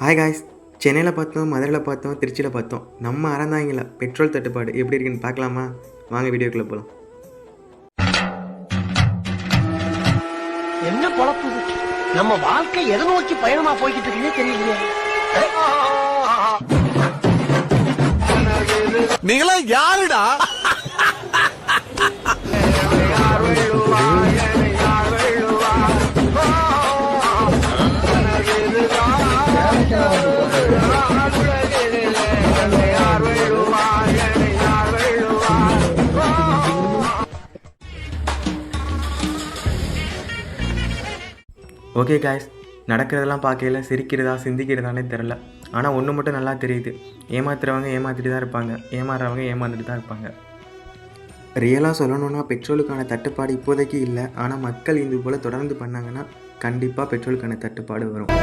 Hi guys, சென்னையில் பார்த்தோம், மதுரையில் பார்த்தோம், திருச்சியில் பார்த்தோம். நம்ம அறந்தாங்கில பெட்ரோல் தட்டுப்பாடு எப்படி இருக்குன்னு பார்க்கலாமா? வாங்க வீடியோக்குள்ளே போகலாம். என்ன பொழப்பு நம்ம வாழ்க்கை எதை நோக்கி பயணமா போய்கிட்டு இருக்குன்னே தெரியலையே. நீங்களா யாருடா? ஓகே காய்ஸ், நடக்கிறதெல்லாம் பார்க்கல சிரிக்கிறதா சிந்திக்கிறதானே தெரில. ஆனால் ஒன்று மட்டும் நல்லா தெரியுது, ஏமாத்துறவங்க ஏமாற்றிட்டு தான் இருப்பாங்க, ஏமாறுறவங்க ஏமாந்துட்டு தான் இருப்பாங்க. ரியலாக சொல்லணுன்னா பெட்ரோலுக்கான தட்டுப்பாடு இப்போதைக்கு இல்லை. ஆனால் மக்கள் இது போல் தொடர்ந்து பண்ணாங்கன்னா கண்டிப்பாக பெட்ரோலுக்கான தட்டுப்பாடு வரும்.